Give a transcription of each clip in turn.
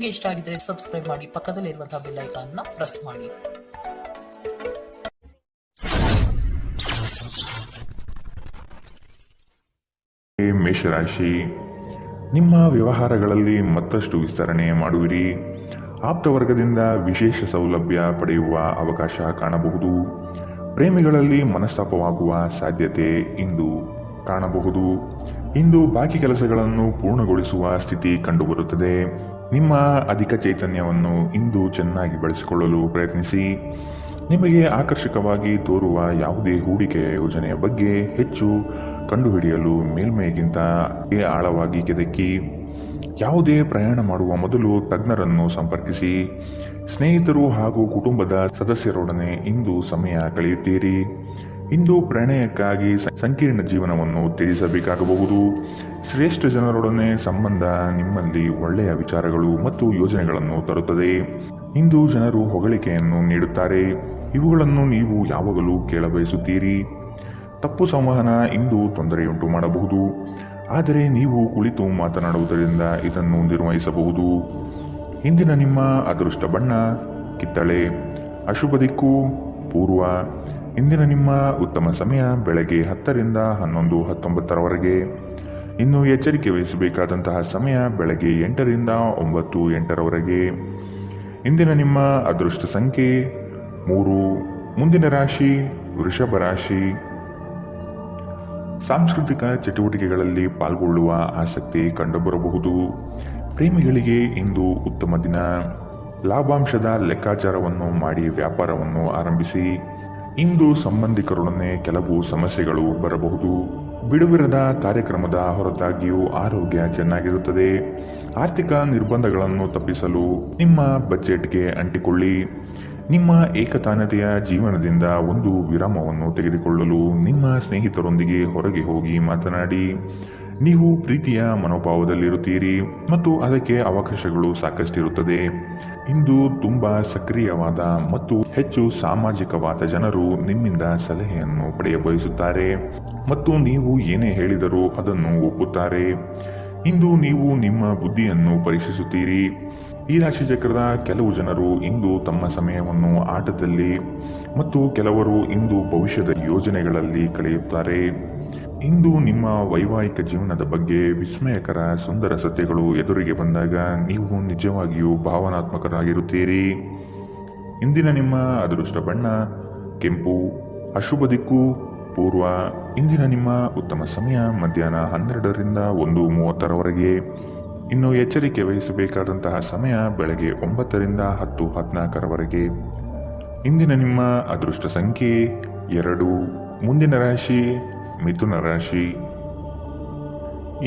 ನಿಮಗೆ ಇಷ್ಟ ಆಗಿದ್ರೆ ಸಬ್ಸ್ಕ್ರೈಬ್ ಮಾಡಿ, ಪಕ್ಕದಲ್ಲಿರುವಂತಹ ಬೆಲ್ ಐಕಾನ್ ನ ಪ್ರೆಸ್ ಮಾಡಿ. ಮೇಷರಾಶಿ, ನಿಮ್ಮ ವ್ಯವಹಾರಗಳಲ್ಲಿ ಮತ್ತಷ್ಟು ವಿಸ್ತರಣೆ ಮಾಡುವಿರಿ. ಆಪ್ತ ವರ್ಗದಿಂದ ವಿಶೇಷ ಸೌಲಭ್ಯ ಪಡೆಯುವ ಅವಕಾಶ ಕಾಣಬಹುದು. ಪ್ರೇಮಿಗಳಲ್ಲಿ ಮನಸ್ತಾಪವಾಗುವ ಸಾಧ್ಯತೆ ಇಂದು ಕಾಣಬಹುದು. ಇಂದು ಬಾಕಿ ಕೆಲಸಗಳನ್ನು ಪೂರ್ಣಗೊಳಿಸುವ ಸ್ಥಿತಿ ಕಂಡುಬರುತ್ತದೆ. ನಿಮ್ಮ ಅಧಿಕ ಚೈತನ್ಯವನ್ನು ಇಂದು ಚೆನ್ನಾಗಿ ಬಳಸಿಕೊಳ್ಳಲು ಪ್ರಯತ್ನಿಸಿ. ನಿಮಗೆ ಆಕರ್ಷಕವಾಗಿ ತೋರುವ ಯಾವುದೇ ಹೂಡಿಕೆಯ ಯೋಜನೆಯ ಬಗ್ಗೆ ಹೆಚ್ಚು ಕಂಡುಹಿಡಿಯಲು ಮೇಲ್ಮೈಗಿಂತ ಆಳವಾಗಿ ಕೆದಕಿ. ಯಾವುದೇ ಪ್ರಯಾಣ ಮಾಡುವ ಮೊದಲು ತಜ್ಞರನ್ನು ಸಂಪರ್ಕಿಸಿ. ಸ್ನೇಹಿತರು ಹಾಗೂ ಕುಟುಂಬದ ಸದಸ್ಯರೊಡನೆ ಇಂದು ಸಮಯ ಕಳೆಯುತ್ತೀರಿ. ಇಂದು ಪ್ರಣಯಕ್ಕಾಗಿ ಸಂಕೀರ್ಣ ಜೀವನವನ್ನು ತ್ಯಜಿಸಬೇಕಾಗಬಹುದು. ಶ್ರೇಷ್ಠ ಜನರೊಡನೆ ಸಂಬಂಧ ನಿಮ್ಮಲ್ಲಿ ಒಳ್ಳೆಯ ವಿಚಾರಗಳು ಮತ್ತು ಯೋಜನೆಗಳನ್ನು ತರುತ್ತದೆ. ಇಂದು ಜನರು ಹೊಗಳಿಕೆಯನ್ನು ನೀಡುತ್ತಾರೆ. ಇವುಗಳನ್ನು ನೀವು ಯಾವಾಗಲೂ ಕೇಳಬಯಸುತ್ತೀರಿ. ತಪ್ಪು ಸಂವಹನ ಇಂದು ತೊಂದರೆಯುಂಟು ಮಾಡಬಹುದು, ಆದರೆ ನೀವು ಕುಳಿತು ಮಾತನಾಡುವುದರಿಂದ ಇದನ್ನು ನಿರ್ವಹಿಸಬಹುದು. ಇಂದಿನ ನಿಮ್ಮ ಅದೃಷ್ಟ ಬಣ್ಣ ಕಿತ್ತಳೆ. ಅಶುಭ ದಿಕ್ಕು ಪೂರ್ವ. ಇಂದಿನ ನಿಮ್ಮ ಉತ್ತಮ ಸಮಯ ಬೆಳಗ್ಗೆ 10 ರಿಂದ 11:19 ಇನ್ನು ಎಚ್ಚರಿಕೆ ವಹಿಸಬೇಕಾದಂತಹ ಸಮಯ ಬೆಳಗ್ಗೆ 8 ರಿಂದ 9:08 ಇಂದಿನ ನಿಮ್ಮ ಅದೃಷ್ಟ ಸಂಖ್ಯೆ 3. ಮುಂದಿನ ರಾಶಿ ವೃಷಭ ರಾಶಿ. ಸಾಂಸ್ಕೃತಿಕ ಚಟುವಟಿಕೆಗಳಲ್ಲಿ ಪಾಲ್ಗೊಳ್ಳುವ ಆಸಕ್ತಿ ಕಂಡುಬರಬಹುದು. ಪ್ರೇಮಿಗಳಿಗೆ ಇಂದು ಉತ್ತಮ ದಿನ. ಲಾಭಾಂಶದ ಲೆಕ್ಕಾಚಾರವನ್ನು ಮಾಡಿ ವ್ಯಾಪಾರವನ್ನು ಆರಂಭಿಸಿ. ಇಂದು ಸಂಬಂಧಿಕರೊಡನೆ ಕೆಲವು ಸಮಸ್ಯೆಗಳು ಬರಬಹುದು. ಬಿಡುವಿರದ ಕಾರ್ಯಕ್ರಮದ ಹೊರತಾಗಿಯೂ ಆರೋಗ್ಯ ಚೆನ್ನಾಗಿರುತ್ತದೆ. ಆರ್ಥಿಕ ನಿರ್ಬಂಧಗಳನ್ನು ತಪ್ಪಿಸಲು ನಿಮ್ಮ ಬಜೆಟ್ಗೆ ಅಂಟಿಕೊಳ್ಳಿ. ನಿಮ್ಮ ಏಕತಾನತೆಯ ಜೀವನದಿಂದ ಒಂದು ವಿರಾಮವನ್ನು ತೆಗೆದುಕೊಳ್ಳಲು ನಿಮ್ಮ ಸ್ನೇಹಿತರೊಂದಿಗೆ ಹೊರಗೆ ಹೋಗಿ ಮಾತನಾಡಿ. ನೀವು ಪ್ರೀತಿಯ ಮನೋಭಾವದಲ್ಲಿರುತ್ತೀರಿ ಮತ್ತು ಅದಕ್ಕೆ ಅವಕಾಶಗಳು ಸಾಕಷ್ಟಿರುತ್ತದೆ. ಇಂದು ತುಂಬಾ ಸಕ್ರಿಯವಾದ ಮತ್ತು ಹೆಚ್ಚು ಸಾಮಾಜಿಕವಾದ ಜನರು ನಿಮ್ಮಿಂದ ಸಲಹೆಯನ್ನು ಪಡೆಯಬಯಸುತ್ತಾರೆ ಮತ್ತು ನೀವು ಏನೇ ಹೇಳಿದರೂ ಅದನ್ನು ಒಪ್ಪುತ್ತಾರೆ. ಇಂದು ನೀವು ನಿಮ್ಮ ಬುದ್ಧಿಯನ್ನು ಪರೀಕ್ಷಿಸುತ್ತೀರಿ. ಈ ರಾಶಿ ಚಕ್ರದ ಕೆಲವು ಜನರು ಇಂದು ತಮ್ಮ ಸಮಯವನ್ನು ಆಟದಲ್ಲಿ ಮತ್ತು ಕೆಲವರು ಇಂದು ಭವಿಷ್ಯದ ಯೋಜನೆಗಳಲ್ಲಿ ಕಳೆಯುತ್ತಾರೆ. ಇಂದು ನಿಮ್ಮ ವೈವಾಹಿಕ ಜೀವನದ ಬಗ್ಗೆ ವಿಸ್ಮಯಕರ ಸುಂದರ ಸತ್ಯಗಳು ಎದುರಿಗೆ ಬಂದಾಗ ನೀವು ನಿಜವಾಗಿಯೂ ಭಾವನಾತ್ಮಕರಾಗಿರುತ್ತೀರಿ. ಇಂದಿನ ನಿಮ್ಮ ಅದೃಷ್ಟ ಬಣ್ಣ ಕೆಂಪು. ಅಶುಭ ದಿಕ್ಕು ಪೂರ್ವ. ಇಂದಿನ ನಿಮ್ಮ ಉತ್ತಮ ಸಮಯ ಮಧ್ಯಾಹ್ನ 12 ರಿಂದ 1:30 ಇನ್ನು ಎಚ್ಚರಿಕೆ ವಹಿಸಬೇಕಾದಂತಹ ಸಮಯ ಬೆಳಗ್ಗೆ 9 ರಿಂದ 10:14 ಇಂದಿನ ನಿಮ್ಮ ಅದೃಷ್ಟ ಸಂಖ್ಯೆ 2. ಮುಂದಿನ ರಾಶಿ ಮಿಥುನ ರಾಶಿ.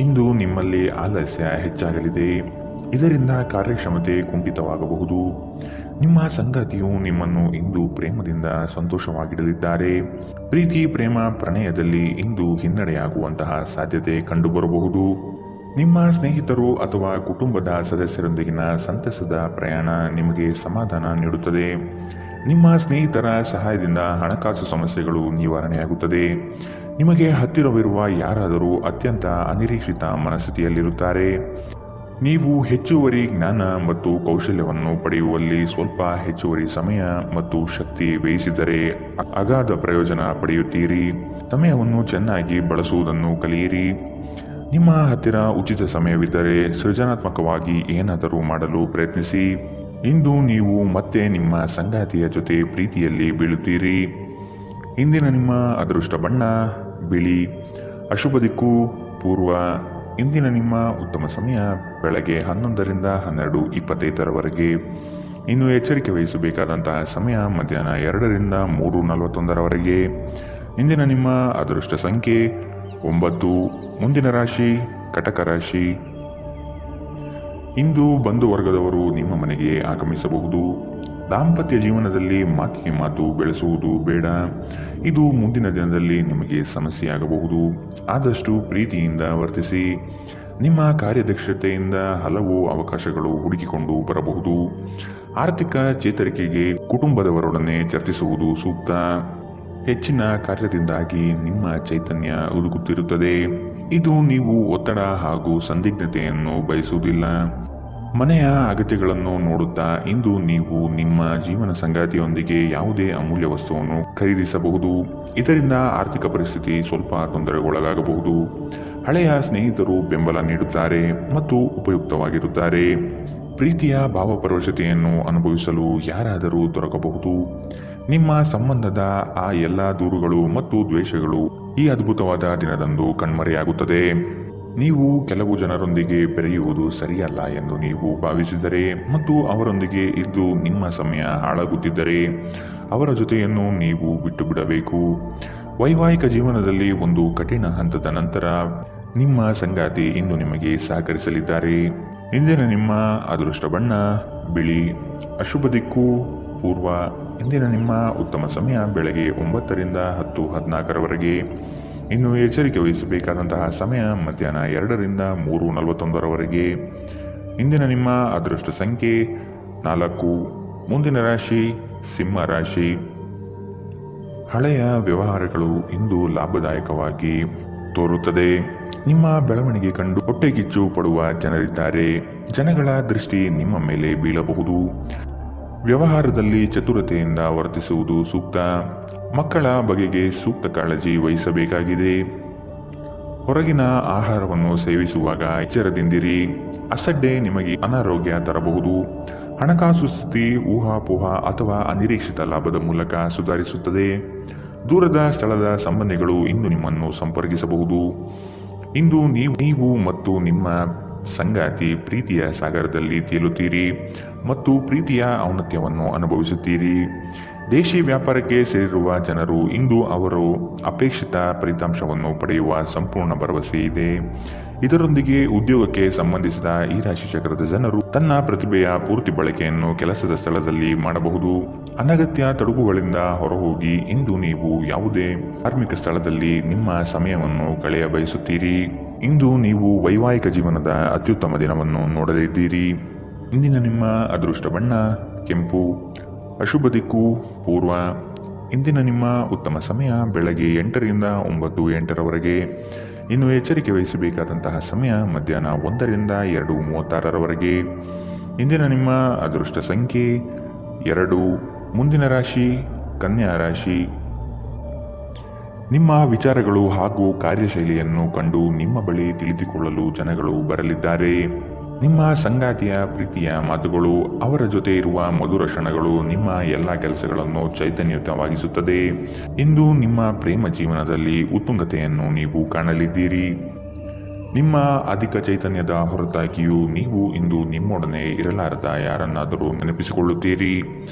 ಇಂದು ನಿಮ್ಮಲ್ಲಿ ಆಲಸ್ಯ ಹೆಚ್ಚಾಗಲಿದೆ. ಇದರಿಂದ ಕಾರ್ಯಕ್ಷಮತೆ ಕುಂಠಿತವಾಗಬಹುದು. ನಿಮ್ಮ ಸಂಗಾತಿಯು ನಿಮ್ಮನ್ನು ಇಂದು ಪ್ರೇಮದಿಂದ ಸಂತೋಷವಾಗಿಡಲಿದ್ದಾರೆ. ಪ್ರೀತಿ ಪ್ರೇಮ ಪ್ರಣಯದಲ್ಲಿ ಇಂದು ಹಿನ್ನಡೆಯಾಗುವಂತಹ ಸಾಧ್ಯತೆ ಕಂಡುಬರಬಹುದು. ನಿಮ್ಮ ಸ್ನೇಹಿತರು ಅಥವಾ ಕುಟುಂಬದ ಸದಸ್ಯರೊಂದಿಗಿನ ಸಂತಸದ ಪ್ರಯಾಣ ನಿಮಗೆ ಸಮಾಧಾನ ನೀಡುತ್ತದೆ. ನಿಮ್ಮ ಸ್ನೇಹಿತರ ಸಹಾಯದಿಂದ ಹಣಕಾಸು ಸಮಸ್ಯೆಗಳು ನಿವಾರಣೆಯಾಗುತ್ತದೆ. ನಿಮಗೆ ಹತ್ತಿರವಿರುವ ಯಾರಾದರೂ ಅತ್ಯಂತ ಅನಿರೀಕ್ಷಿತ ಮನಸ್ಥಿತಿಯಲ್ಲಿರುತ್ತಾರೆ. ನೀವು ಹೆಚ್ಚುವರಿ ಜ್ಞಾನ ಮತ್ತು ಕೌಶಲ್ಯವನ್ನು ಪಡೆಯುವಲ್ಲಿ ಸ್ವಲ್ಪ ಹೆಚ್ಚುವರಿ ಸಮಯ ಮತ್ತು ಶಕ್ತಿ ವ್ಯಯಿಸಿದರೆ ಅಗಾಧ ಪ್ರಯೋಜನ ಪಡೆಯುತ್ತೀರಿ. ಸಮಯವನ್ನು ಚೆನ್ನಾಗಿ ಬಳಸುವುದನ್ನು ಕಲಿಯಿರಿ. ನಿಮ್ಮ ಹತ್ತಿರ ಉಚಿತ ಸಮಯವಿದ್ದರೆ ಸೃಜನಾತ್ಮಕವಾಗಿ ಏನಾದರೂ ಮಾಡಲು ಪ್ರಯತ್ನಿಸಿ. ಇಂದು ನೀವು ಮತ್ತೆ ನಿಮ್ಮ ಸಂಗಾತಿಯ ಜೊತೆ ಪ್ರೀತಿಯಲ್ಲಿ ಬೀಳುತ್ತೀರಿ. ಇಂದಿನ ನಿಮ್ಮ ಅದೃಷ್ಟ ಬಣ್ಣ ಬಿಳಿ. ಅಶುಭ ದಿಕ್ಕು ಪೂರ್ವ. ಇಂದಿನ ನಿಮ್ಮ ಉತ್ತಮ ಸಮಯ ಬೆಳಗ್ಗೆ 11 ರಿಂದ 12:25 ಇನ್ನು ಎಚ್ಚರಿಕೆ ವಹಿಸಬೇಕಾದಂತಹ ಸಮಯ ಮಧ್ಯಾಹ್ನ 2 ರಿಂದ 3:41 ಇಂದಿನ ನಿಮ್ಮ ಅದೃಷ್ಟ ಸಂಖ್ಯೆ 9. ಮುಂದಿನ ರಾಶಿ ಕಟಕ ರಾಶಿ. ಇಂದು ಬಂಧು ವರ್ಗದವರು ನಿಮ್ಮ ಮನೆಗೆ ಆಗಮಿಸಬಹುದು. ದಾಂಪತ್ಯ ಜೀವನದಲ್ಲಿ ಮಾತಿಗೆ ಮಾತು ಬೆಳೆಸುವುದು ಬೇಡ. ಇದು ಮುಂದಿನ ದಿನದಲ್ಲಿ ನಿಮಗೆ ಸಮಸ್ಯೆಯಾಗಬಹುದು. ಆದಷ್ಟು ಪ್ರೀತಿಯಿಂದ ವರ್ತಿಸಿ. ನಿಮ್ಮ ಕಾರ್ಯದಕ್ಷತೆಯಿಂದ ಹಲವು ಅವಕಾಶಗಳು ಹುಡುಕಿಕೊಂಡು ಬರಬಹುದು. ಆರ್ಥಿಕ ಚೇತರಿಕೆಗೆ ಕುಟುಂಬದವರೊಡನೆ ಚರ್ಚಿಸುವುದು ಸೂಕ್ತ. ಹೆಚ್ಚಿನ ಕಾರ್ಯದಿಂದಾಗಿ ನಿಮ್ಮ ಚೈತನ್ಯ ಉದುಗುತ್ತಿರುತ್ತದೆ. ಇದು ನೀವು ಒತ್ತಡ ಹಾಗೂ ಸಂದಿಗ್ಧತೆಯನ್ನು ಬಯಸುವುದಿಲ್ಲ. ಮನೆಯ ಅಗತ್ಯಗಳನ್ನು ನೋಡುತ್ತಾ ಇಂದು ನೀವು ನಿಮ್ಮ ಜೀವನ ಸಂಗಾತಿಯೊಂದಿಗೆ ಯಾವುದೇ ಅಮೂಲ್ಯ ವಸ್ತುವನ್ನು ಖರೀದಿಸಬಹುದು. ಇದರಿಂದ ಆರ್ಥಿಕ ಪರಿಸ್ಥಿತಿ ಸ್ವಲ್ಪ ತೊಂದರೆಗೊಳಗಾಗಬಹುದು. ಹಳೆಯ ಸ್ನೇಹಿತರು ಬೆಂಬಲ ನೀಡುತ್ತಾರೆ ಮತ್ತು ಉಪಯುಕ್ತವಾಗಿರುತ್ತಾರೆ. ಪ್ರೀತಿಯ ಭಾವಪರವಶತೆಯನ್ನು ಅನುಭವಿಸಲು ಯಾರಾದರೂ ದೊರಕಬಹುದು. ನಿಮ್ಮ ಸಂಬಂಧದ ಆ ಎಲ್ಲ ದೂರುಗಳು ಮತ್ತು ದ್ವೇಷಗಳು ಈ ಅದ್ಭುತವಾದ ದಿನದಂದು ಕಣ್ಮರೆಯಾಗುತ್ತದೆ. ನೀವು ಕೆಲವು ಜನರೊಂದಿಗೆ ಬೆರೆಯುವುದು ಸರಿಯಲ್ಲ ಎಂದು ನೀವು ಭಾವಿಸಿದರೆ ಮತ್ತು ಅವರೊಂದಿಗೆ ಇದ್ದು ನಿಮ್ಮ ಸಮಯ ಹಾಳಾಗುತ್ತಿದ್ದರೆ ಅವರ ಜೊತೆಯನ್ನು ನೀವು ಬಿಟ್ಟು ಬಿಡಬೇಕು. ವೈವಾಹಿಕ ಜೀವನದಲ್ಲಿ ಒಂದು ಕಠಿಣ ಹಂತದ ನಂತರ ನಿಮ್ಮ ಸಂಗಾತಿ ಇಂದು ನಿಮಗೆ ಸಹಕರಿಸಲಿದ್ದಾರೆ. ಇಂದಿನ ನಿಮ್ಮ ಅದೃಷ್ಟ ಬಣ್ಣ ಬಿಳಿ. ಅಶುಭ ದಿಕ್ಕು ಪೂರ್ವ. ಇಂದಿನ ನಿಮ್ಮ ಉತ್ತಮ ಸಮಯ ಬೆಳಗ್ಗೆ 9 ರಿಂದ 10:14 ಇನ್ನು ಎಚ್ಚರಿಕೆ ವಹಿಸಬೇಕಾದಂತಹ ಸಮಯ ಮಧ್ಯಾಹ್ನ 2 ರಿಂದ 3:41 ಇಂದಿನ ನಿಮ್ಮ ಅದೃಷ್ಟ ಸಂಖ್ಯೆ 4. ಮುಂದಿನ ರಾಶಿ ಸಿಂಹ ರಾಶಿ. ಹಳೆಯ ವ್ಯವಹಾರಗಳು ಇಂದು ಲಾಭದಾಯಕವಾಗಿ ತೋರುತ್ತದೆ. ನಿಮ್ಮ ಬೆಳವಣಿಗೆ ಕಂಡು ಹೊಟ್ಟೆಕಿಚ್ಚು ಪಡುವ ಜನರಿದ್ದಾರೆ. ಜನಗಳ ದೃಷ್ಟಿ ನಿಮ್ಮ ಮೇಲೆ ಬೀಳಬಹುದು. ವ್ಯವಹಾರದಲ್ಲಿ ಚತುರತೆಯಿಂದ ವರ್ತಿಸುವುದು ಸೂಕ್ತ. ಮಕ್ಕಳ ಬಗೆಗೆ ಸೂಕ್ತ ಕಾಳಜಿ ವಹಿಸಬೇಕಾಗಿದೆ. ಹೊರಗಿನ ಆಹಾರವನ್ನು ಸೇವಿಸುವಾಗ ಎಚ್ಚರದಿಂದಿರಿ. ಅಸಡ್ಡೆ ನಿಮಗೆ ಅನಾರೋಗ್ಯ ತರಬಹುದು. ಹಣಕಾಸು ಸ್ಥಿತಿ ಊಹಾಪೋಹ ಅಥವಾ ಅನಿರೀಕ್ಷಿತ ಲಾಭದ ಮೂಲಕ ಸುಧಾರಿಸುತ್ತದೆ. ದೂರದ ಸ್ಥಳದ ಸಂಬಂಧಿಗಳು ಇಂದು ನಿಮ್ಮನ್ನು ಸಂಪರ್ಕಿಸಬಹುದು. ಇಂದು ನೀವು ಮತ್ತು ನಿಮ್ಮ ಸಂಗಾತಿ ಪ್ರೀತಿಯ ಸಾಗರದಲ್ಲಿ ತೇಲುತ್ತೀರಿ ಮತ್ತು ಪ್ರೀತಿಯ ಔನ್ನತ್ಯವನ್ನು ಅನುಭವಿಸುತ್ತೀರಿ. ದೇಶಿ ವ್ಯಾಪಾರಕ್ಕೆ ಸೇರಿರುವ ಜನರು ಇಂದು ಅವರು ಅಪೇಕ್ಷಿತ ಫಲಿತಾಂಶವನ್ನು ಪಡೆಯುವ ಸಂಪೂರ್ಣ ಭರವಸೆ ಇದೆ. ಇದರೊಂದಿಗೆ ಉದ್ಯೋಗಕ್ಕೆ ಸಂಬಂಧಿಸಿದ ಈ ರಾಶಿ ಚಕ್ರದ ಜನರು ತನ್ನ ಪ್ರತಿಭೆಯ ಪೂರ್ತಿ ಬಳಕೆಯನ್ನು ಕೆಲಸದ ಸ್ಥಳದಲ್ಲಿ ಮಾಡಬಹುದು. ಅನಗತ್ಯ ತೊಡಗುಗಳಿಂದ ಹೊರಹೋಗಿ ಇಂದು ನೀವು ಯಾವುದೇ ಧಾರ್ಮಿಕ ಸ್ಥಳದಲ್ಲಿ ನಿಮ್ಮ ಸಮಯವನ್ನು ಕಳೆಯ ಬಯಸುತ್ತೀರಿ. ಇಂದು ನೀವು ವೈವಾಹಿಕ ಜೀವನದ ಅತ್ಯುತ್ತಮ ದಿನವನ್ನು ನೋಡಲಿದ್ದೀರಿ. ಇಂದಿನ ನಿಮ್ಮ ಅದೃಷ್ಟ ಬಣ್ಣ ಕೆಂಪು. ಅಶುಭ ದಿಕ್ಕು ಪೂರ್ವ. ಇಂದಿನ ನಿಮ್ಮ ಉತ್ತಮ ಸಮಯ ಬೆಳಗ್ಗೆ 8 ರಿಂದ 9:08 ಇನ್ನು ಎಚ್ಚರಿಕೆ ವಹಿಸಬೇಕಾದಂತಹ ಸಮಯ ಮಧ್ಯಾಹ್ನ 1 ರಿಂದ 2:36 ಇಂದಿನ ನಿಮ್ಮ ಅದೃಷ್ಟ ಸಂಖ್ಯೆ 2. ಮುಂದಿನ ರಾಶಿ ಕನ್ಯಾ ರಾಶಿ. ನಿಮ್ಮ ವಿಚಾರಗಳು ಹಾಗೂ ಕಾರ್ಯಶೈಲಿಯನ್ನು ಕಂಡು ನಿಮ್ಮ ಬಳಿ ತಿಳಿದುಕೊಳ್ಳಲು ಜನಗಳು ಬರಲಿದ್ದಾರೆ. ನಿಮ್ಮ ಸಂಗಾತಿಯ ಪ್ರೀತಿಯ ಮಾತುಗಳು, ಅವರ ಜೊತೆ ಇರುವ ಮಧುರ ಕ್ಷಣಗಳು ನಿಮ್ಮ ಎಲ್ಲ ಕೆಲಸಗಳನ್ನು ಚೈತನ್ಯಯುತವಾಗಿಸುತ್ತದೆ. ಇಂದು ನಿಮ್ಮ ಪ್ರೇಮ ಜೀವನದಲ್ಲಿ ಉತ್ತುಂಗತೆಯನ್ನು ನೀವು ಕಾಣಲಿದ್ದೀರಿ. ನಿಮ್ಮ ಅಧಿಕ ಚೈತನ್ಯದ ಹೊರತಾಗಿಯೂ ನೀವು ಇಂದು ನಿಮ್ಮೊಡನೆ ಇರಲಾರದ ಯಾರನ್ನಾದರೂ ನೆನಪಿಸಿಕೊಳ್ಳುತ್ತೀರಿ.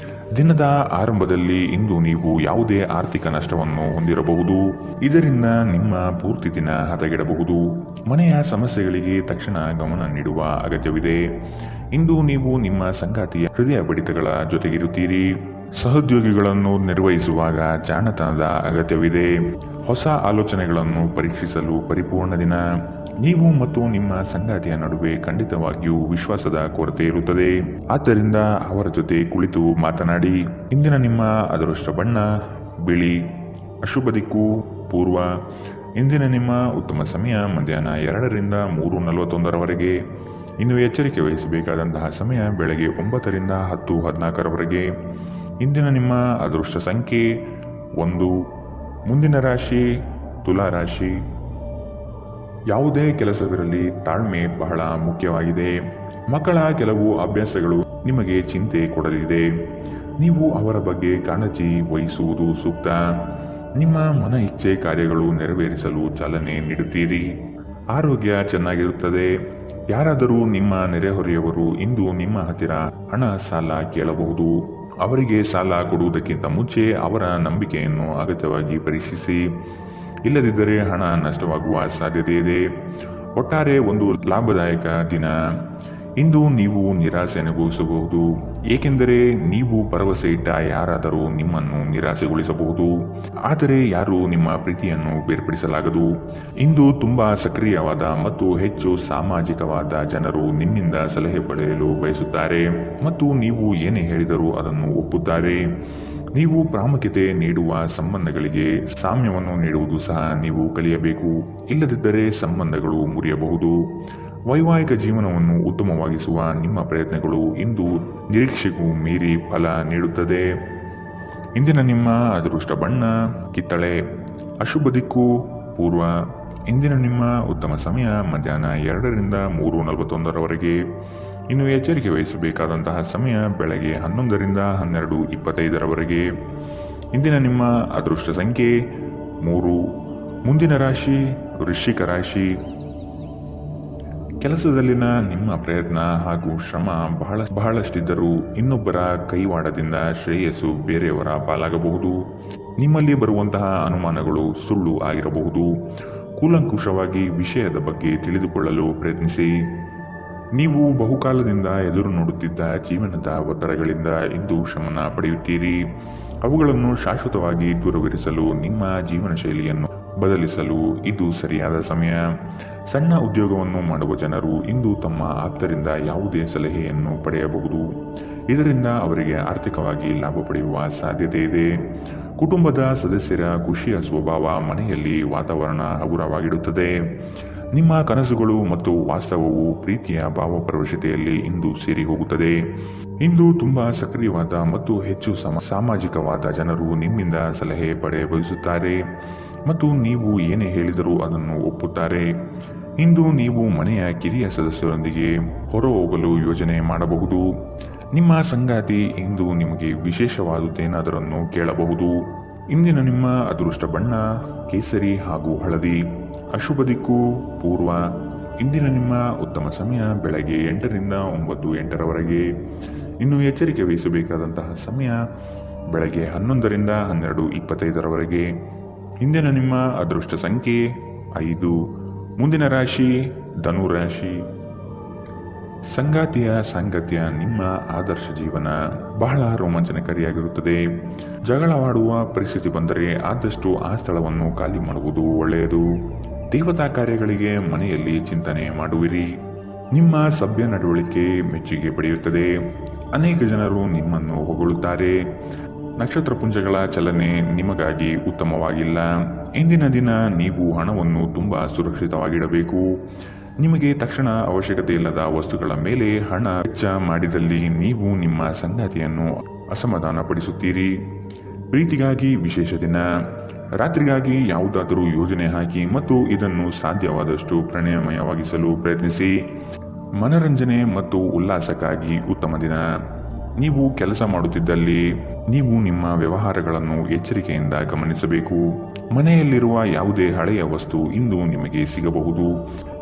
ದಿನದ ಆರಂಭದಲ್ಲಿ ಇಂದು ನೀವು ಯಾವುದೇ ಆರ್ಥಿಕ ನಷ್ಟವನ್ನು ಹೊಂದಿರಬಹುದು. ಇದರಿಂದ ನಿಮ್ಮ ಪೂರ್ತಿ ದಿನ ಹದಗೆಡಬಹುದು. ಮನೆಯ ಸಮಸ್ಯೆಗಳಿಗೆ ತಕ್ಷಣ ಗಮನ ನೀಡುವ ಅಗತ್ಯವಿದೆ. ಇಂದು ನೀವು ನಿಮ್ಮ ಸಂಗಾತಿಯ ಹೃದಯ ಬಡಿತಗಳ ಜೊತೆಗಿರುತ್ತೀರಿ. ಸಹೋದ್ಯೋಗಿಗಳನ್ನು ನಿರ್ವಹಿಸುವಾಗ ಜಾಣತನದ ಅಗತ್ಯವಿದೆ. ಹೊಸ ಆಲೋಚನೆಗಳನ್ನು ಪರೀಕ್ಷಿಸಲು ಪರಿಪೂರ್ಣ ದಿನ. ನೀವು ಮತ್ತು ನಿಮ್ಮ ಸಂಗಾತಿಯ ನಡುವೆ ಖಂಡಿತವಾಗಿಯೂ ವಿಶ್ವಾಸದ ಕೊರತೆ ಇರುತ್ತದೆ. ಆದ್ದರಿಂದ ಅವರ ಜೊತೆ ಕುಳಿತು ಮಾತನಾಡಿ. ಇಂದಿನ ನಿಮ್ಮ ಅದೃಷ್ಟ ಬಣ್ಣ ಬಿಳಿ. ಅಶುಭ ದಿಕ್ಕು ಪೂರ್ವ. ಇಂದಿನ ನಿಮ್ಮ ಉತ್ತಮ ಸಮಯ ಮಧ್ಯಾಹ್ನ 2 ರಿಂದ 3:41 ಇನ್ನು ಎಚ್ಚರಿಕೆ ವಹಿಸಬೇಕಾದಂತಹ ಸಮಯ ಬೆಳಗ್ಗೆ 9 ರಿಂದ 10:14 ಇಂದಿನ ನಿಮ್ಮ ಅದೃಷ್ಟ ಸಂಖ್ಯೆ 1. ಮುಂದಿನ ರಾಶಿ ತುಲಾ ರಾಶಿ. ಯಾವುದೇ ಕೆಲಸವಿರಲಿ ತಾಳ್ಮೆ ಬಹಳ ಮುಖ್ಯವಾಗಿದೆ. ಮಕ್ಕಳ ಕೆಲವು ಅಭ್ಯಾಸಗಳು ನಿಮಗೆ ಚಿಂತೆ ಕೊಡಲಿದೆ. ನೀವು ಅವರ ಬಗ್ಗೆ ಕಾಳಜಿ ವಹಿಸುವುದು ಸೂಕ್ತ. ನಿಮ್ಮ ಮನ ಇಚ್ಛೆ ಕಾರ್ಯಗಳು ನೆರವೇರಿಸಲು ಚಾಲನೆ ನೀಡುತ್ತೀರಿ. ಆರೋಗ್ಯ ಚೆನ್ನಾಗಿರುತ್ತದೆ. ಯಾರಾದರೂ ನಿಮ್ಮ ನೆರೆಹೊರೆಯವರು ಇಂದು ನಿಮ್ಮ ಹತ್ತಿರ ಹಣ ಸಾಲ ಕೇಳಬಹುದು. ಅವರಿಗೆ ಸಾಲ ಕೊಡುವುದಕ್ಕಿಂತ ಮುಂಚೆ ಅವರ ನಂಬಿಕೆಯನ್ನು ಅಗತ್ಯವಾಗಿ ಪರೀಕ್ಷಿಸಿ. ಇಲ್ಲದಿದ್ದರೆ ಹಣ ನಷ್ಟವಾಗುವ ಸಾಧ್ಯತೆ ಇದೆ. ಒಟ್ಟಾರೆ ಒಂದು ಲಾಭದಾಯಕ ದಿನ. ಇಂದು ನೀವು ನಿರಾಸೆ ಅನುಭವಿಸಬಹುದು, ಏಕೆಂದರೆ ನೀವು ಭರವಸೆ ಇಟ್ಟ ಯಾರಾದರೂ ನಿಮ್ಮನ್ನು ನಿರಾಸೆಗೊಳಿಸಬಹುದು. ಆದರೆ ಯಾರೂ ನಿಮ್ಮ ಪ್ರೀತಿಯನ್ನು ಬೇರ್ಪಡಿಸಲಾಗದು. ಇಂದು ತುಂಬಾ ಸಕ್ರಿಯವಾದ ಮತ್ತು ಹೆಚ್ಚು ಸಾಮಾಜಿಕವಾದ ಜನರು ನಿಮ್ಮಿಂದ ಸಲಹೆ ಪಡೆಯಲು ಬಯಸುತ್ತಾರೆ ಮತ್ತು ನೀವು ಏನೇ ಹೇಳಿದರೂ ಅದನ್ನು ಒಪ್ಪುತ್ತಾರೆ. ನೀವು ಪ್ರಾಮುಖ್ಯತೆ ನೀಡುವ ಸಂಬಂಧಗಳಿಗೆ ಸಾಮ್ಯವನ್ನು ನೀಡುವುದು ಸಹ ನೀವು ಕಲಿಯಬೇಕು. ಇಲ್ಲದಿದ್ದರೆ ಸಂಬಂಧಗಳು ಮುರಿಯಬಹುದು. ವೈವಾಹಿಕ ಜೀವನವನ್ನು ಉತ್ತಮವಾಗಿಸುವ ನಿಮ್ಮ ಪ್ರಯತ್ನಗಳು ಇಂದು ನಿರೀಕ್ಷೆಗೂ ಮೀರಿ ಫಲ ನೀಡುತ್ತದೆ. ಇಂದಿನ ನಿಮ್ಮ ಅದೃಷ್ಟ ಬಣ್ಣ ಕಿತ್ತಳೆ. ಅಶುಭ ದಿಕ್ಕು ಪೂರ್ವ. ಇಂದಿನ ನಿಮ್ಮ ಉತ್ತಮ ಸಮಯ ಮಧ್ಯಾಹ್ನ 2ರಿಂದ 3:41 ಇನ್ನು ಎಚ್ಚರಿಕೆ ವಹಿಸಬೇಕಾದಂತಹ ಸಮಯ ಬೆಳಗ್ಗೆ 11ರಿಂದ 12:25 ಇಂದಿನ ನಿಮ್ಮ ಅದೃಷ್ಟ ಸಂಖ್ಯೆ 3. ಮುಂದಿನ ರಾಶಿ ವೃಶ್ಚಿಕ ರಾಶಿ. ಕೆಲಸದಲ್ಲಿನ ನಿಮ್ಮ ಪ್ರಯತ್ನ ಹಾಗೂ ಶ್ರಮ ಬಹಳಷ್ಟಿದ್ದರೂ ಇನ್ನೊಬ್ಬರ ಕೈವಾಡದಿಂದ ಶ್ರೇಯಸ್ಸು ಬೇರೆಯವರ ಪಾಲಾಗಬಹುದು. ನಿಮ್ಮಲ್ಲಿ ಬರುವಂತಹ ಅನುಮಾನಗಳು ಸುಳ್ಳು ಆಗಿರಬಹುದು. ಕೂಲಂಕುಷವಾಗಿ ವಿಷಯದ ಬಗ್ಗೆ ತಿಳಿದುಕೊಳ್ಳಲು ಪ್ರಯತ್ನಿಸಿ. ನೀವು ಬಹುಕಾಲದಿಂದ ಎದುರು ನೋಡುತ್ತಿದ್ದ ಜೀವನದ ಒತ್ತಡಗಳಿಂದ ಇಂದು ಶಮನ ಪಡೆಯುತ್ತೀರಿ. ಅವುಗಳನ್ನು ಶಾಶ್ವತವಾಗಿ ದೂರವಿರಿಸಲು ನಿಮ್ಮ ಜೀವನ ಶೈಲಿಯನ್ನು ಬದಲಿಸಲು ಇದು ಸರಿಯಾದ ಸಮಯ. ಸಣ್ಣ ಉದ್ಯೋಗವನ್ನು ಮಾಡುವ ಜನರು ಇಂದು ತಮ್ಮ ಆಪ್ತರಿಂದ ಯಾವುದೇ ಸಲಹೆಯನ್ನು ಪಡೆಯಬಹುದು. ಇದರಿಂದ ಅವರಿಗೆ ಆರ್ಥಿಕವಾಗಿ ಲಾಭ ಪಡೆಯುವ ಸಾಧ್ಯತೆ ಇದೆ. ಕುಟುಂಬದ ಸದಸ್ಯರ ಖುಷಿಯ ಸ್ವಭಾವ ಮನೆಯಲ್ಲಿ ವಾತಾವರಣ ಹಗುರವಾಗಿಡುತ್ತದೆ. ನಿಮ್ಮ ಕನಸುಗಳು ಮತ್ತು ವಾಸ್ತವವು ಪ್ರೀತಿಯ ಭಾವಪ್ರವಶತೆಯಲ್ಲಿ ಇಂದು ಸೇರಿ ಹೋಗುತ್ತದೆ. ಇಂದು ತುಂಬಾ ಸಕ್ರಿಯವಾದ ಮತ್ತು ಹೆಚ್ಚು ಸಾಮಾಜಿಕವಾದ ಜನರು ನಿಮ್ಮಿಂದ ಸಲಹೆ ಪಡೆಯ ಬಯಸುತ್ತಾರೆ ಮತ್ತು ನೀವು ಏನೇ ಹೇಳಿದರೂ ಅದನ್ನು ಒಪ್ಪುತ್ತಾರೆ. ಇಂದು ನೀವು ಮನೆಯ ಕಿರಿಯ ಸದಸ್ಯರೊಂದಿಗೆ ಹೊರಹೋಗಲು ಯೋಜನೆ ಮಾಡಬಹುದು. ನಿಮ್ಮ ಸಂಗಾತಿ ಇಂದು ನಿಮಗೆ ವಿಶೇಷವಾದುದೇನಾದರನ್ನು ಕೇಳಬಹುದು. ಇಂದಿನ ನಿಮ್ಮ ಅದೃಷ್ಟ ಬಣ್ಣ ಕೇಸರಿ ಹಾಗೂ ಹಳದಿ. ಅಶುಭ ದಿಕ್ಕು ಪೂರ್ವ. ಇಂದಿನ ನಿಮ್ಮ ಉತ್ತಮ ಸಮಯ ಬೆಳಗ್ಗೆ 8ರಿಂದ 9:08 ಇನ್ನು ಎಚ್ಚರಿಕೆ ವಹಿಸಬೇಕಾದಂತಹ ಸಮಯ ಬೆಳಗ್ಗೆ 11ರಿಂದ 12:25 ಇಂದಿನ ನಿಮ್ಮ ಅದೃಷ್ಟ ಸಂಖ್ಯೆ 5. ಮುಂದಿನ ರಾಶಿ ಧನು ರಾಶಿ. ಸಂಗಾತಿಯ ಸಾಂಗತ್ಯ ನಿಮ್ಮ ಆದರ್ಶ ಜೀವನ ಬಹಳ ರೋಮಾಂಚನಕಾರಿಯಾಗಿರುತ್ತದೆ. ಜಗಳವಾಡುವ ಪರಿಸ್ಥಿತಿ ಬಂದರೆ ಆದಷ್ಟು ಆ ಸ್ಥಳವನ್ನು ಖಾಲಿ ಮಾಡುವುದು ಒಳ್ಳೆಯದು. ದೇವತಾ ಕಾರ್ಯಗಳಿಗೆ ಮನೆಯಲ್ಲಿ ಚಿಂತನೆ ಮಾಡುವಿರಿ. ನಿಮ್ಮ ಸಭ್ಯ ನಡವಳಿಕೆ ಮೆಚ್ಚುಗೆ ಪಡೆಯುತ್ತದೆ. ಅನೇಕ ಜನರು ನಿಮ್ಮನ್ನು ಹೊಗಳುತ್ತಾರೆ. ನಕ್ಷತ್ರ ಪುಂಜಗಳ ಚಲನೆ ನಿಮಗಾಗಿ ಉತ್ತಮವಾಗಿಲ್ಲ. ಇಂದಿನ ದಿನ ನೀವು ಹಣವನ್ನು ತುಂಬ ಸುರಕ್ಷಿತವಾಗಿಡಬೇಕು. ನಿಮಗೆ ತಕ್ಷಣ ಅವಶ್ಯಕತೆ ಇಲ್ಲದ ವಸ್ತುಗಳ ಮೇಲೆ ಹಣ ವೆಚ್ಚ ಮಾಡಿದಲ್ಲಿ ನೀವು ನಿಮ್ಮ ಸಂಗಾತಿಯನ್ನು ಅಸಮಾಧಾನಪಡಿಸುತ್ತೀರಿ. ಪ್ರೀತಿಗಾಗಿ ವಿಶೇಷ ದಿನ. ರಾತ್ರಿಗಾಗಿ ಯಾವುದಾದರೂ ಯೋಜನೆ ಹಾಕಿ ಮತ್ತು ಇದನ್ನು ಸಾಧ್ಯವಾದಷ್ಟು ಪ್ರಣಯಮಯವಾಗಿಸಲು ಪ್ರಯತ್ನಿಸಿ. ಮನರಂಜನೆ ಮತ್ತು ಉಲ್ಲಾಸಕ್ಕಾಗಿ ಉತ್ತಮ ದಿನ. ನೀವು ಕೆಲಸ ಮಾಡುತ್ತಿದ್ದಲ್ಲಿ ನೀವು ನಿಮ್ಮ ವ್ಯವಹಾರಗಳನ್ನು ಎಚ್ಚರಿಕೆಯಿಂದ ಗಮನಿಸಬೇಕು. ಮನೆಯಲ್ಲಿರುವ ಯಾವುದೇ ಹಳೆಯ ವಸ್ತು ಇಂದು ನಿಮಗೆ ಸಿಗಬಹುದು.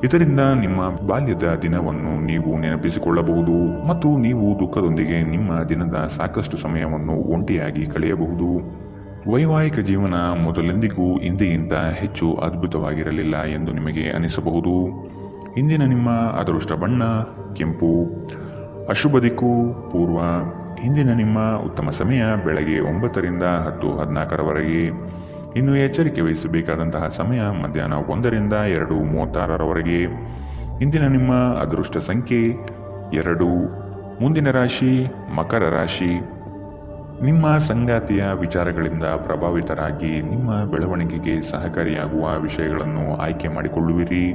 ಇದರಿಂದ ನಿಮ್ಮ ಬಾಲ್ಯದ ದಿನವನ್ನು ನೀವು ನೆನಪಿಸಿಕೊಳ್ಳಬಹುದು ಮತ್ತು ನೀವು ದುಃಖದೊಂದಿಗೆ ನಿಮ್ಮ ದಿನದ ಸಾಕಷ್ಟು ಸಮಯವನ್ನು ಒಂಟಿಯಾಗಿ ಕಳೆಯಬಹುದು. ವೈವಾಹಿಕ ಜೀವನ ಮೊದಲೆಂದಿಗೂ ಇಂದಿಗಿಂತ ಹೆಚ್ಚು ಅದ್ಭುತವಾಗಿರಲಿಲ್ಲ ಎಂದು ನಿಮಗೆ ಅನಿಸಬಹುದು. ಇಂದಿನ ನಿಮ್ಮ ಅದೃಷ್ಟ ಬಣ್ಣ ಕೆಂಪು. ಅಶುಭ ದಿಕ್ಕು ಪೂರ್ವ. ಇಂದಿನ ನಿಮ್ಮ ಉತ್ತಮ ಸಮಯ ಬೆಳಗ್ಗೆ 9ರಿಂದ 10:14 ಇನ್ನು ಎಚ್ಚರಿಕೆ ವಹಿಸಬೇಕಾದಂತಹ ಸಮಯ ಮಧ್ಯಾಹ್ನ 1ರಿಂದ 2:36 ಇಂದಿನ ನಿಮ್ಮ ಅದೃಷ್ಟ ಸಂಖ್ಯೆ 2. ಮುಂದಿನ ರಾಶಿ ಮಕರ ರಾಶಿ. ನಿಮ್ಮ ಸಂಗಾತಿಯ ವಿಚಾರಗಳಿಂದ ಪ್ರಭಾವಿತರಾಗಿ ನಿಮ್ಮ ಬೆಳವಣಿಗೆಗೆ ಸಹಕಾರಿಯಾಗುವ ವಿಷಯಗಳನ್ನು ಆಯ್ಕೆ ಮಾಡಿಕೊಳ್ಳುವಿರಿ.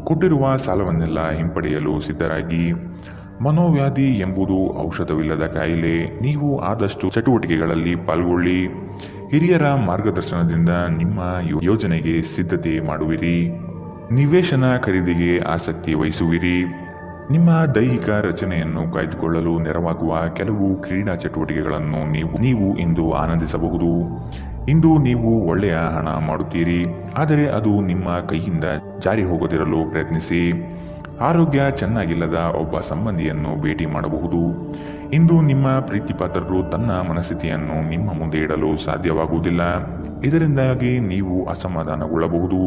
ಕೊಟ್ಟಿರುವ ಸಾಲವನ್ನೆಲ್ಲ ಹಿಂಪಡೆಯಲು ಸಿದ್ಧರಾಗಿ. ಮನೋವ್ಯಾಧಿ ಎಂಬುದು ಔಷಧವಿಲ್ಲದ ಕಾಯಿಲೆ. ನೀವು ಆದಷ್ಟು ಚಟುವಟಿಕೆಗಳಲ್ಲಿ ಪಾಲ್ಗೊಳ್ಳಿ. ಹಿರಿಯರ ಮಾರ್ಗದರ್ಶನದಿಂದ ನಿಮ್ಮ ಯೋಜನೆಗೆ ಸಿದ್ಧತೆ ಮಾಡುವಿರಿ. ನಿವೇಶನ ಖರೀದಿಗೆ ಆಸಕ್ತಿ ವಹಿಸುವಿರಿ. ನಿಮ್ಮ ದೈಹಿಕ ರಚನೆಯನ್ನು ಕಾಯ್ದುಕೊಳ್ಳಲು ನೆರವಾಗುವ ಕೆಲವು ಕ್ರೀಡಾ ಚಟುವಟಿಕೆಗಳನ್ನು ನೀವು ಇಂದು ಆನಂದಿಸಬಹುದು. ಇಂದು ನೀವು ಒಳ್ಳೆಯ ಹಣ ಮಾಡುತ್ತೀರಿ, ಆದರೆ ಅದು ನಿಮ್ಮ ಕೈಯಿಂದ ಜಾರಿ ಹೋಗದಿರಲು ಪ್ರಯತ್ನಿಸಿ. ಆರೋಗ್ಯ ಚೆನ್ನಾಗಿಲ್ಲದ ಒಬ್ಬ ಸಂಬಂಧಿಯನ್ನು ಭೇಟಿ ಮಾಡಬಹುದು. ಇಂದು ನಿಮ್ಮ ಪ್ರೀತಿಪಾತ್ರರು ತನ್ನ ಮನಸ್ಥಿತಿಯನ್ನು ನಿಮ್ಮ ಮುಂದೆ ಇಡಲು ಸಾಧ್ಯವಾಗುವುದಿಲ್ಲ. ಇದರಿಂದಾಗಿ ನೀವು ಅಸಮಾಧಾನಗೊಳ್ಳಬಹುದು.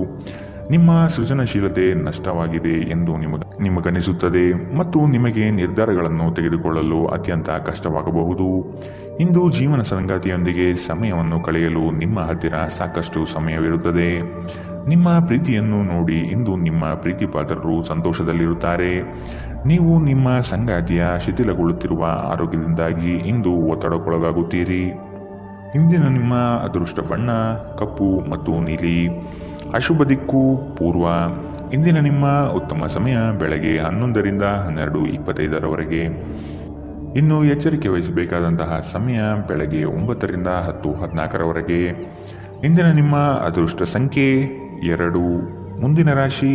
ನಿಮ್ಮ ಸೃಜನಶೀಲತೆ ನಷ್ಟವಾಗಿದೆ ಎಂದು ನಿಮಗನಿಸುತ್ತದೆ ಮತ್ತು ನಿಮಗೆ ನಿರ್ಧಾರಗಳನ್ನು ತೆಗೆದುಕೊಳ್ಳಲು ಅತ್ಯಂತ ಕಷ್ಟವಾಗಬಹುದು. ಇಂದು ಜೀವನ ಸಂಗಾತಿಯೊಂದಿಗೆ ಸಮಯವನ್ನು ಕಳೆಯಲು ನಿಮ್ಮ ಹತ್ತಿರ ಸಾಕಷ್ಟು ಸಮಯವಿರುತ್ತದೆ. ನಿಮ್ಮ ಪ್ರೀತಿಯನ್ನು ನೋಡಿ ಇಂದು ನಿಮ್ಮ ಪ್ರೀತಿಪಾತ್ರರು ಸಂತೋಷದಲ್ಲಿರುತ್ತಾರೆ. ನೀವು ನಿಮ್ಮ ಸಂಗಾತಿಯ ಶಿಥಿಲಗೊಳ್ಳುತ್ತಿರುವ ಆರೋಗ್ಯದಿಂದಾಗಿ ಇಂದು ಒತ್ತಡಕ್ಕೊಳಗಾಗುತ್ತೀರಿ. ಇಂದಿನ ನಿಮ್ಮ ಅದೃಷ್ಟ ಬಣ್ಣ ಕಪ್ಪು ಮತ್ತು ನೀಲಿ. ಅಶುಭ ದಿಕ್ಕು ಪೂರ್ವ. ಇಂದಿನ ನಿಮ್ಮ ಉತ್ತಮ ಸಮಯ ಬೆಳಗ್ಗೆ 11ರಿಂದ 12:25ರವರೆಗೆ. ಇನ್ನು ಎಚ್ಚರಿಕೆ ವಹಿಸಬೇಕಾದಂತಹ ಸಮಯ ಬೆಳಗ್ಗೆ 9ರಿಂದ 10:14ರವರೆಗೆ. ಇಂದಿನ ನಿಮ್ಮ ಅದೃಷ್ಟ ಸಂಖ್ಯೆ 2. ಮುಂದಿನ ರಾಶಿ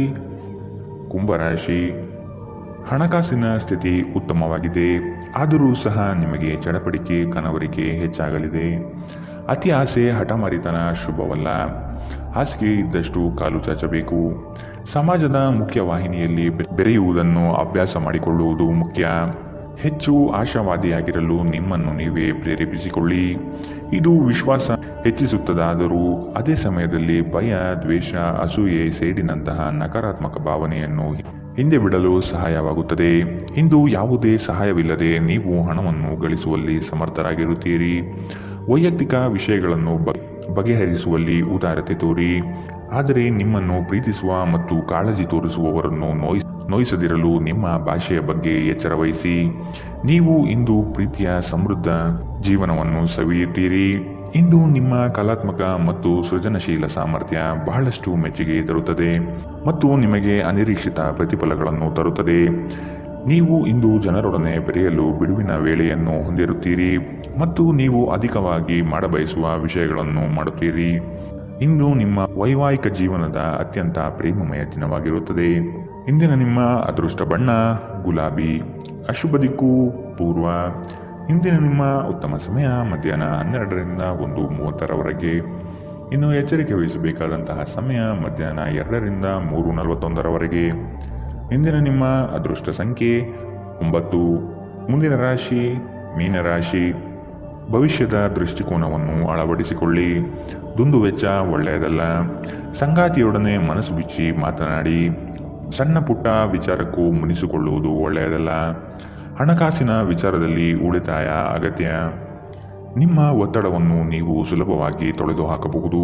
ಕುಂಭರಾಶಿ. ಹಣಕಾಸಿನ ಸ್ಥಿತಿ ಉತ್ತಮವಾಗಿದೆ, ಆದರೂ ಸಹ ನಿಮಗೆ ಚಡಪಡಿಕೆ ಕನವರಿಕೆ ಹೆಚ್ಚಾಗಲಿದೆ. ಅತಿ ಆಸೆ ಹಠಮಾರಿತನ ಶುಭವಲ್ಲ. ಹಾಸಿಗೆ ಇದ್ದಷ್ಟು ಕಾಲು ಚಾಚಬೇಕು. ಸಮಾಜದ ಮುಖ್ಯ ವಾಹಿನಿಯಲ್ಲಿ ಬೆರೆಯುವುದನ್ನು ಅಭ್ಯಾಸ ಮಾಡಿಕೊಳ್ಳುವುದು ಮುಖ್ಯ. ಹೆಚ್ಚು ಆಶಾವಾದಿಯಾಗಿರಲು ನಿಮ್ಮನ್ನು ನೀವೇ ಪ್ರೇರೇಪಿಸಿಕೊಳ್ಳಿ. ಇದು ವಿಶ್ವಾಸ ಹೆಚ್ಚಿಸುತ್ತದಾದರೂ ಅದೇ ಸಮಯದಲ್ಲಿ ಭಯ, ದ್ವೇಷ, ಅಸೂಯೆ, ಸೇಡಿನಂತಹ ನಕಾರಾತ್ಮಕ ಭಾವನೆಯನ್ನು ಹಿಂದೆ ಬಿಡಲು ಸಹಾಯವಾಗುತ್ತದೆ. ಇಂದು ಯಾವುದೇ ಸಹಾಯವಿಲ್ಲದೆ ನೀವು ಹಣವನ್ನು ಗಳಿಸುವಲ್ಲಿ ಸಮರ್ಥರಾಗಿರುತ್ತೀರಿ. ವೈಯಕ್ತಿಕ ವಿಷಯಗಳನ್ನು ಬಗೆಹರಿಸುವಲ್ಲಿ ಉದಾರತೆ ತೋರಿ. ಆದರೆ ನಿಮ್ಮನ್ನು ಪ್ರೀತಿಸುವ ಮತ್ತು ಕಾಳಜಿ ತೋರಿಸುವವರನ್ನು ನೋಯಿಸದಿರಲು ನಿಮ್ಮ ಭಾಷೆಯ ಬಗ್ಗೆ ಎಚ್ಚರ ವಹಿಸಿ. ನೀವು ಇಂದು ಪ್ರೀತಿಯ ಸಮೃದ್ಧ ಜೀವನವನ್ನು ಸವಿಯುತ್ತೀರಿ. ಇಂದು ನಿಮ್ಮ ಕಲಾತ್ಮಕ ಮತ್ತು ಸೃಜನಶೀಲ ಸಾಮರ್ಥ್ಯ ಬಹಳಷ್ಟು ಮೆಚ್ಚುಗೆ ತರುತ್ತದೆ ಮತ್ತು ನಿಮಗೆ ಅನಿರೀಕ್ಷಿತ ಪ್ರತಿಫಲಗಳನ್ನು ತರುತ್ತದೆ. ನೀವು ಇಂದು ಜನರೊಡನೆ ಬೆರೆಯಲು ಬಿಡುವಿನ ವೇಳೆಯನ್ನು ಹೊಂದಿರುತ್ತೀರಿ ಮತ್ತು ನೀವು ಅಧಿಕವಾಗಿ ಮಾಡಬಯಸುವ ವಿಷಯಗಳನ್ನು ಮಾಡುತ್ತೀರಿ. ಇಂದು ನಿಮ್ಮ ವೈವಾಹಿಕ ಜೀವನದ ಅತ್ಯಂತ ಪ್ರೇಮಮಯ ದಿನವಾಗಿರುತ್ತದೆ. ಇಂದಿನ ನಿಮ್ಮ ಅದೃಷ್ಟ ಬಣ್ಣ ಗುಲಾಬಿ. ಅಶುಭ ದಿಕ್ಕು ಪೂರ್ವ. ಇಂದಿನ ನಿಮ್ಮ ಉತ್ತಮ ಸಮಯ ಮಧ್ಯಾಹ್ನ 12ರಿಂದ 1:30ರವರೆಗೆ. ಇನ್ನು ಎಚ್ಚರಿಕೆ ವಹಿಸಬೇಕಾದಂತಹ ಸಮಯ ಮಧ್ಯಾಹ್ನ 2ರಿಂದ 3:41ರವರೆಗೆ. ಇಂದಿನ ನಿಮ್ಮ ಅದೃಷ್ಟ ಸಂಖ್ಯೆ 9. ಮುಂದಿನ ರಾಶಿ ಮೀನರಾಶಿ. ಭವಿಷ್ಯದ ದೃಷ್ಟಿಕೋನವನ್ನು ಅಳವಡಿಸಿಕೊಳ್ಳಿ. ದುಂದುವೆಚ್ಚ ಒಳ್ಳೆಯದಲ್ಲ. ಸಂಗಾತಿಯೊಡನೆ ಮನಸ್ಸು ಬಿಚ್ಚಿ ಮಾತನಾಡಿ. ಸಣ್ಣ ಪುಟ್ಟ ವಿಚಾರಕ್ಕೂ ಮುನಿಸಿಕೊಳ್ಳುವುದು ಒಳ್ಳೆಯದಲ್ಲ. ಹಣಕಾಸಿನ ವಿಚಾರದಲ್ಲಿ ಉಳಿತಾಯ ಅಗತ್ಯ. ನಿಮ್ಮ ಒತ್ತಡವನ್ನು ನೀವು ಸುಲಭವಾಗಿ ತೊಳೆದು ಹಾಕಬಹುದು.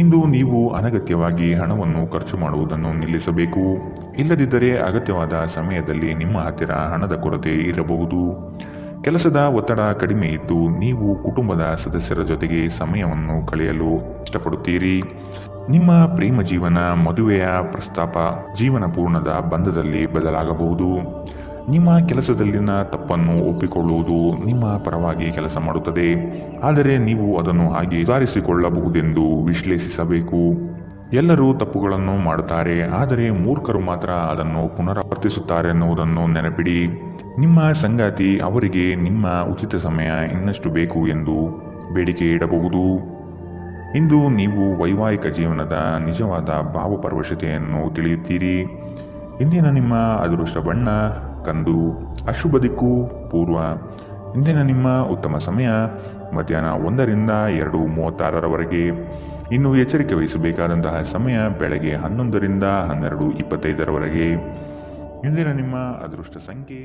ಇಂದು ನೀವು ಅನಗತ್ಯವಾಗಿ ಹಣವನ್ನು ಖರ್ಚು ಮಾಡುವುದನ್ನು ನಿಲ್ಲಿಸಬೇಕು. ಇಲ್ಲದಿದ್ದರೆ ಅಗತ್ಯವಾದ ಸಮಯದಲ್ಲಿ ನಿಮ್ಮ ಹತ್ತಿರ ಹಣದ ಕೊರತೆ ಇರಬಹುದು. ಕೆಲಸದ ಒತ್ತಡ ಕಡಿಮೆ ಇದ್ದು ನೀವು ಕುಟುಂಬದ ಸದಸ್ಯರ ಜೊತೆಗೆ ಸಮಯವನ್ನು ಕಳೆಯಲು ಇಷ್ಟಪಡುತ್ತೀರಿ. ನಿಮ್ಮ ಪ್ರೇಮ ಜೀವನ ಮದುವೆಯ ಪ್ರಸ್ತಾಪ ಜೀವನ ಪೂರ್ಣದ ಬಂಧದಲ್ಲಿ ಬದಲಾಗಬಹುದು. ನಿಮ್ಮ ಕೆಲಸದಲ್ಲಿನ ತಪ್ಪನ್ನು ಒಪ್ಪಿಕೊಳ್ಳುವುದು ನಿಮ್ಮ ಪರವಾಗಿ ಕೆಲಸ ಮಾಡುತ್ತದೆ, ಆದರೆ ನೀವು ಅದನ್ನು ಹಾಗೆ ಸುಧಾರಿಸಿಕೊಳ್ಳಬಹುದೆಂದು ವಿಶ್ಲೇಷಿಸಬೇಕು. ಎಲ್ಲರೂ ತಪ್ಪುಗಳನ್ನು ಮಾಡುತ್ತಾರೆ, ಆದರೆ ಮೂರ್ಖರು ಮಾತ್ರ ಅದನ್ನು ಪುನರಾವರ್ತಿಸುತ್ತಾರೆ ಎನ್ನುವುದನ್ನು ನೆನಪಿಡಿ. ನಿಮ್ಮ ಸಂಗಾತಿ ಅವರಿಗೆ ನಿಮ್ಮ ಉಚಿತ ಸಮಯ ಇನ್ನಷ್ಟು ಬೇಕು ಎಂದು ಬೇಡಿಕೆ ಇಡಬಹುದು. ಇಂದು ನೀವು ವೈವಾಹಿಕ ಜೀವನದ ನಿಜವಾದ ಭಾವಪರವಶತೆಯನ್ನು ತಿಳಿಯುತ್ತೀರಿ. ಇಂದಿನ ನಿಮ್ಮ ಅದೃಷ್ಟ ಬಣ್ಣ ಕಂದು. ಅಶುಭ ದಿಕ್ಕು ಪೂರ್ವ. ಇಂದಿನ ನಿಮ್ಮ ಉತ್ತಮ ಸಮಯ ಮಧ್ಯಾಹ್ನ 1ರಿಂದ 2:36ರವರೆಗೆ. ಇನ್ನು ಎಚ್ಚರಿಕೆ ವಹಿಸಬೇಕಾದಂತಹ ಸಮಯ ಬೆಳಗ್ಗೆ 11ರಿಂದ 12:25ರವರೆಗೆ. ಇಂದಿನ ನಿಮ್ಮ ಅದೃಷ್ಟ ಸಂಖ್ಯೆ